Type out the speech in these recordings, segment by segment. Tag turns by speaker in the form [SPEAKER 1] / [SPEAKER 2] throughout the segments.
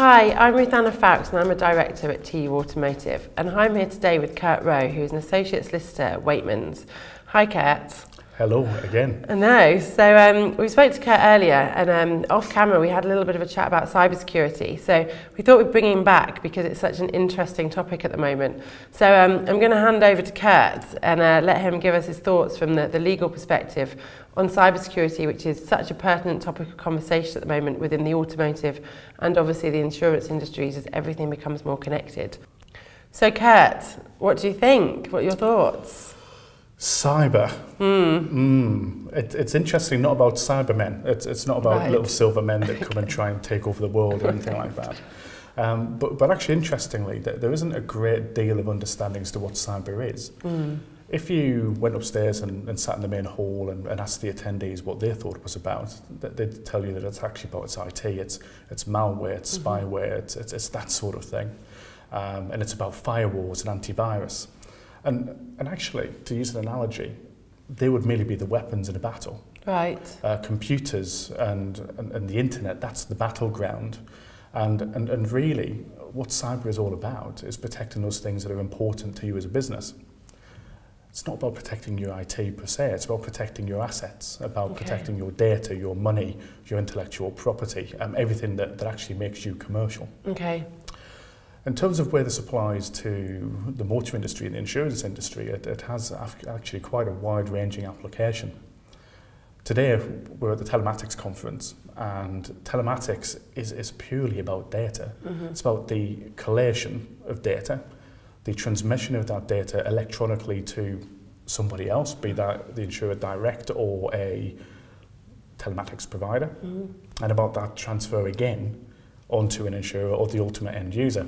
[SPEAKER 1] Hi, I'm Ruthana Foulkes and I'm a director at TU-Automotive, and I'm here today with Kurt Rowe, who is an associate solicitor at Weightmans. Hi Kurt.
[SPEAKER 2] Hello again.
[SPEAKER 1] I know. So we spoke to Kurt earlier, and off camera we had a little bit of a chat about cybersecurity. So we thought we'd bring him back because it's such an interesting topic at the moment. So I'm going to hand over to Kurt and let him give us his thoughts from the legal perspective on cybersecurity, which is such a pertinent topic of conversation at the moment within the automotive and obviously the insurance industries as everything becomes more connected. So Kurt, what do you think? What are your thoughts?
[SPEAKER 2] Cyber. It's interesting, not about Cybermen. It's not about little silver men that come and try and take over the world or anything like that. But actually, interestingly, there isn't a great deal of understanding as to what cyber is. If you went upstairs and sat in the main hall and asked the attendees what they thought it was about, they'd tell you that it's actually about its IT, it's malware, it's spyware, it's that sort of thing. And it's about firewalls and antivirus. And actually, to use an analogy, they would merely be the weapons in a battle.
[SPEAKER 1] Right.
[SPEAKER 2] Computers and the internet, that's the battleground. And really, what cyber is all about is protecting those things that are important to you as a business. It's not about protecting your IT per se, it's about protecting your assets, about protecting your data, your money, your intellectual property, everything that actually makes you commercial.
[SPEAKER 1] Okay.
[SPEAKER 2] In terms of where this applies to the motor industry and the insurance industry, it has actually quite a wide-ranging application. Today, we're at the Telematics conference, and telematics is purely about data. It's about the collation of data, the transmission of that data electronically to somebody else, be that the insurer direct or a telematics provider, and about that transfer again onto an insurer or the ultimate end user.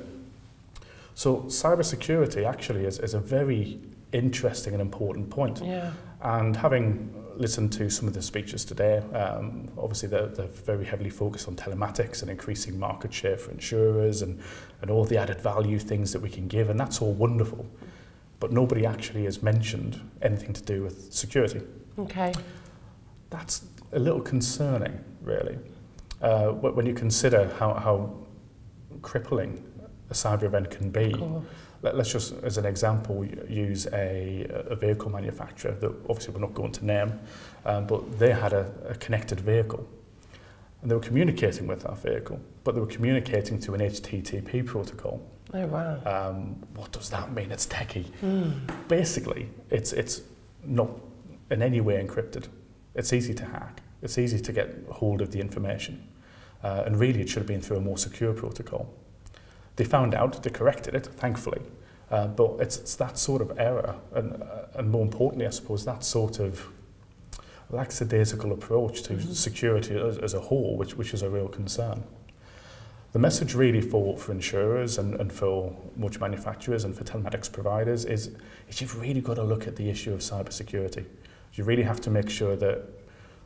[SPEAKER 2] So cybersecurity actually is a very interesting and important point.
[SPEAKER 1] Yeah. And
[SPEAKER 2] having listened to some of the speeches today, obviously they're very heavily focused on telematics and increasing market share for insurers and all the added value things that we can give, and that's all wonderful. But nobody actually has mentioned anything to do with security. Okay. That's a little concerning, really, when you consider how crippling a cyber event can be. Let's just, as an example, use a vehicle manufacturer that obviously we're not going to name, but they had a connected vehicle. And they were communicating with that vehicle, but they were communicating to an HTTP protocol.
[SPEAKER 1] Oh, wow.
[SPEAKER 2] What does that mean? It's techie. Basically, it's not in any way encrypted. It's easy to hack. It's easy to get hold of the information. And really, it should have been through a more secure protocol. They found out, they corrected it, thankfully, but it's that sort of error, and more importantly, I suppose, that sort of lackadaisical approach to security as a whole, which is a real concern. The message really for insurers and for motor manufacturers and for telematics providers is you've really got to look at the issue of cybersecurity. You really have to make sure that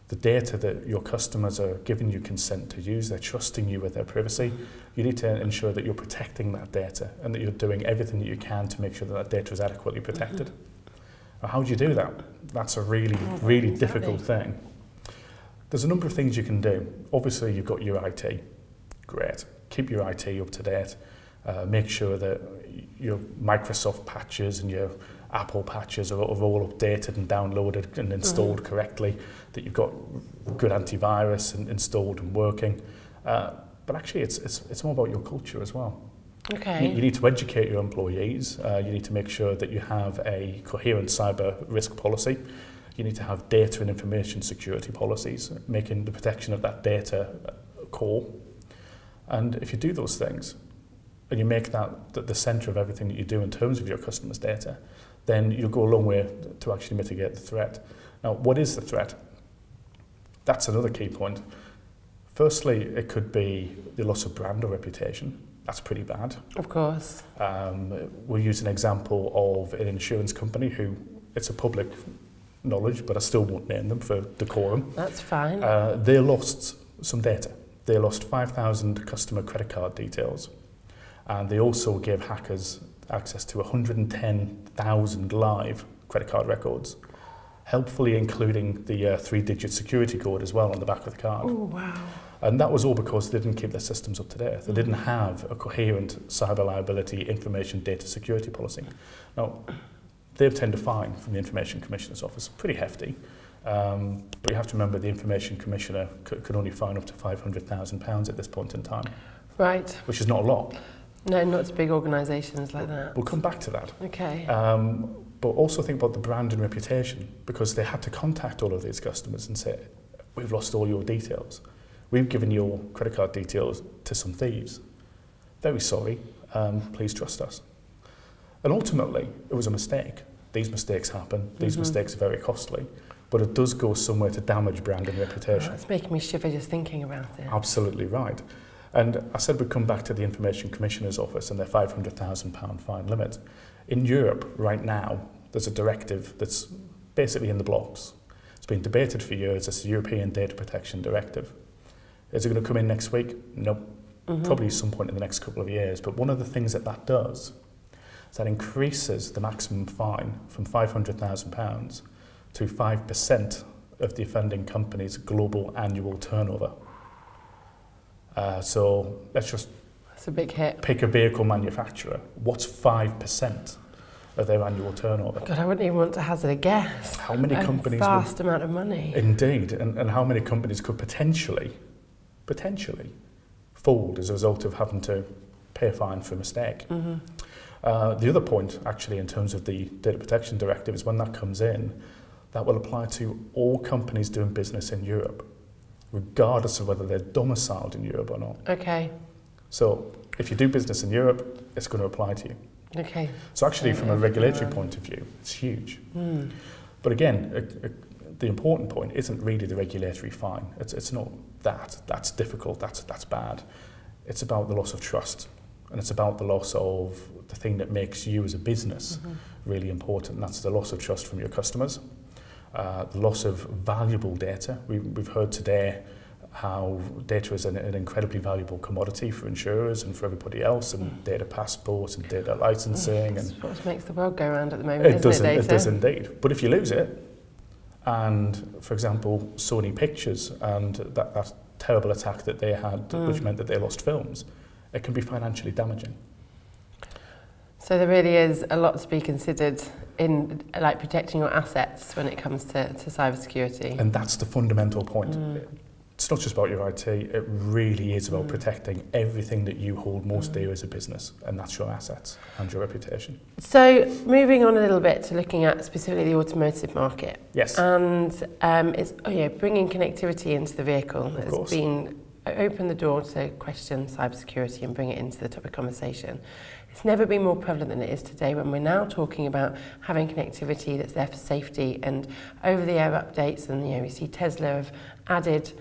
[SPEAKER 2] the data that your customers are giving you consent to use, they're trusting you with their privacy. You need to ensure that you're protecting that data and that you're doing everything that you can to make sure that data is adequately protected. Now, how do you do that? That's a really difficult thing. There's a number of things you can do. Obviously, you've got your IT. Great. Keep your IT up to date. Make sure that your Microsoft patches and your Apple patches are all updated and downloaded and installed correctly, that you've got good antivirus and installed and working. But actually, it's more about your culture as well. Okay. You need to educate your employees. You need to make sure that you have a coherent cyber risk policy. You need to have data and information security policies, making the protection of that data core. And if you do those things, and you make that the centre of everything that you do in terms of your customers' data, then you'll go a long way to actually mitigate the threat. Now, what is the threat? That's another key point. Firstly, it could be the loss of brand or reputation. That's pretty bad. Of course. We'll use an example of an insurance company who, it's a public knowledge, but I still won't name them for decorum. That's fine. They lost some data. They lost 5,000 customer credit card details. And they also gave hackers access to 110,000 live credit card records, helpfully including the 3-digit security code as well on the back of the card. Oh, wow. And that was all because they didn't keep their systems up to date. They didn't have a coherent cyber liability information data security policy. Now, they obtained a fine from the Information Commissioner's Office, pretty hefty. But you have to remember the Information Commissioner could only fine up to £500,000 at this point in time.
[SPEAKER 1] Right.
[SPEAKER 2] Which is not a lot.
[SPEAKER 1] No, not to big organisations like that.
[SPEAKER 2] We'll come back to that.
[SPEAKER 1] Okay.
[SPEAKER 2] But also think about the brand and reputation, because they had to contact all of these customers and say, we've lost all your details. We've given your credit card details to some thieves. Very sorry, please trust us. And ultimately, it was a mistake. These mistakes happen. These mistakes are very costly. But it does go somewhere to damage brand and reputation.
[SPEAKER 1] Oh, it's making me shiver just thinking about it.
[SPEAKER 2] Absolutely right. And I said we'd come back to the Information Commissioner's Office and their £500,000 fine limit. In Europe, right now, there's a directive that's basically in the blocks. It's been debated for years. It's the European Data Protection Directive. Is it going to come in next week? No. Probably some point in the next couple of years. But one of the things that does is that increases the maximum fine from £500,000 to 5% of the offending company's global annual turnover. So let's just
[SPEAKER 1] That's a big hit.
[SPEAKER 2] Pick a vehicle manufacturer. What's 5% of their annual turnover?
[SPEAKER 1] God, I wouldn't even want to hazard a guess.
[SPEAKER 2] How many companies?
[SPEAKER 1] A vast amount of money.
[SPEAKER 2] Indeed, and how many companies could potentially fold as a result of having to pay a fine for a mistake. The other point, actually, in terms of the Data Protection Directive, is when that comes in, that will apply to all companies doing business in Europe, regardless of whether they're domiciled in Europe or not.
[SPEAKER 1] Okay.
[SPEAKER 2] So if you do business in Europe, it's going to apply to you.
[SPEAKER 1] Okay.
[SPEAKER 2] So actually, from a regulatory point of view, it's huge. But again, the important point isn't really the regulatory fine. It's not that. That's difficult. That's bad. It's about the loss of trust, and it's about the loss of the thing that makes you as a business really important. And that's the loss of trust from your customers, the loss of valuable data. We've heard today how data is an incredibly valuable commodity for insurers and for everybody else, and data passports and data licensing.
[SPEAKER 1] That's what makes the world go around at the moment,
[SPEAKER 2] it does indeed. But if you lose it, and for example, Sony Pictures and that terrible attack that they had, which meant that they lost films, it can be financially damaging.
[SPEAKER 1] So there really is a lot to be considered in like protecting your assets when it comes to cybersecurity.
[SPEAKER 2] And that's the fundamental point. It's not just about your IT, it really is about protecting everything that you hold most dear as a business, and that's your assets and your reputation.
[SPEAKER 1] So moving on a little bit to looking at specifically the automotive market.
[SPEAKER 2] Yes.
[SPEAKER 1] And it's bringing connectivity into the vehicle has been open the door to question cybersecurity and bring it into the topic conversation. It's never been more prevalent than it is today when we're now talking about having connectivity that's there for safety and over-the-air updates, and we see Tesla have added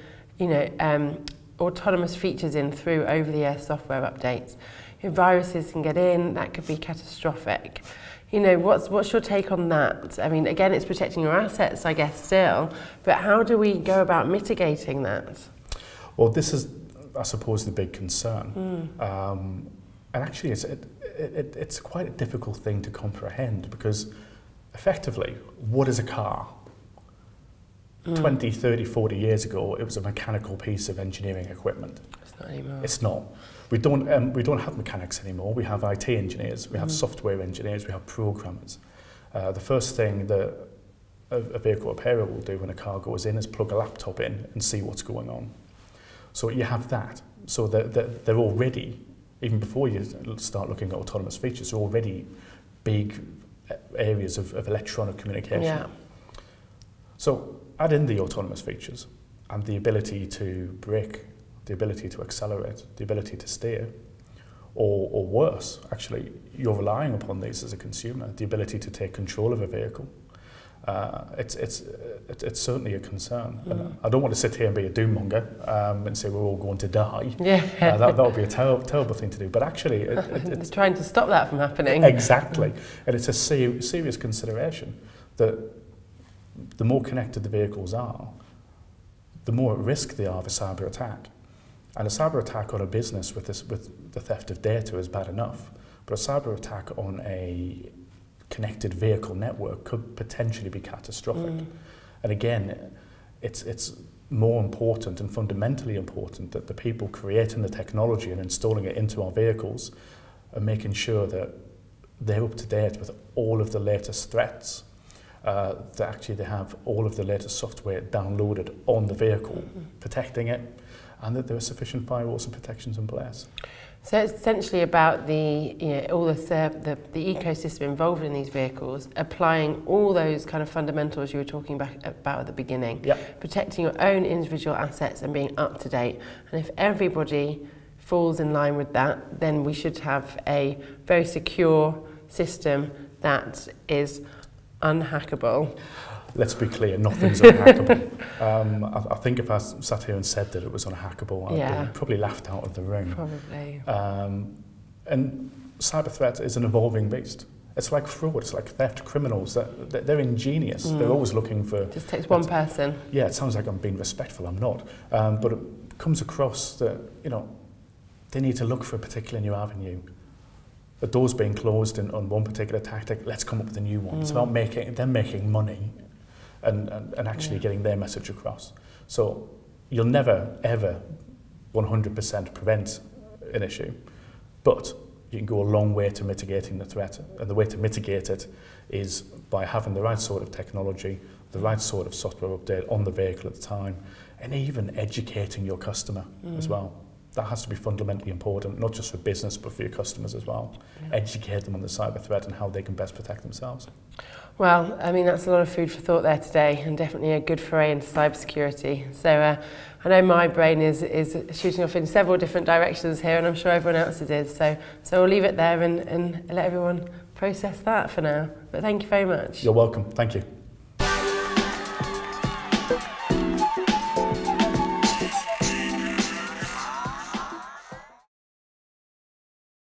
[SPEAKER 1] autonomous features in through over-the-air software updates. Viruses can get in, that could be catastrophic. What's your take on that? I mean, again, it's protecting your assets, I guess, still, but how do we go about mitigating that?
[SPEAKER 2] Well, this is, I suppose, the big concern. And actually, it's quite a difficult thing to comprehend, because effectively, what is a car? 20, 30, 40 years ago, it was a mechanical piece of engineering equipment.
[SPEAKER 1] It's not anymore.
[SPEAKER 2] It's not. We don't have mechanics anymore. We have IT engineers, we have software engineers, we have programmers. The first thing that a vehicle repairer will do when a car goes in is plug a laptop in and see what's going on. So you have that. So they're already, even before you start looking at autonomous features, they're already big areas of electronic communication.
[SPEAKER 1] Yeah.
[SPEAKER 2] So add in the autonomous features and the ability to brake, the ability to accelerate, the ability to steer, or worse, actually, you're relying upon these as a consumer, the ability to take control of a vehicle. It's certainly a concern. And I don't want to sit here and be a doom monger and say we're all going to die.
[SPEAKER 1] Yeah.
[SPEAKER 2] That would be a terrible thing to do. But actually, it's
[SPEAKER 1] trying to stop that from happening.
[SPEAKER 2] Exactly, and it's a serious consideration that the more connected the vehicles are, the more at risk they are of a cyber attack. And a cyber attack on a business with the theft of data is bad enough, but a cyber attack on a connected vehicle network could potentially be catastrophic. And again, it's more important and fundamentally important that the people creating the technology and installing it into our vehicles are making sure that they're up to date with all of the latest threats, that actually they have all of the latest software downloaded on the vehicle, protecting it, and that there are sufficient firewalls and protections in place.
[SPEAKER 1] So it's essentially about the, all the ecosystem involved in these vehicles, applying all those kind of fundamentals you were talking about at the beginning, protecting your own individual assets and being up to date. And if everybody falls in line with that, then we should have a very secure system that is unhackable.
[SPEAKER 2] Let's be clear, nothing's unhackable. I think if I sat here and said that it was unhackable, I'd be probably laughed out of the room.
[SPEAKER 1] Probably.
[SPEAKER 2] And cyber threat is an evolving beast. It's like fraud, it's like theft. Criminals, they're ingenious. They're always looking for...
[SPEAKER 1] Just takes one person.
[SPEAKER 2] Yeah, it sounds like I'm being respectful, I'm not. But it comes across that, they need to look for a particular new avenue. The door's being closed on one particular tactic, let's come up with a new one. It's about them making money and actually getting their message across. So you'll never, ever 100% prevent an issue, but you can go a long way to mitigating the threat. And the way to mitigate it is by having the right sort of technology, the right sort of software update on the vehicle at the time, and even educating your customer as well. That has to be fundamentally important, not just for business, but for your customers as well. Educate them on the cyber threat and how they can best protect themselves.
[SPEAKER 1] Well, I mean, that's a lot of food for thought there today, and definitely a good foray into cybersecurity. So I know my brain is shooting off in several different directions here, and I'm sure everyone else's is. So we'll leave it there and let everyone process that for now. But thank you very much.
[SPEAKER 2] You're welcome. Thank you.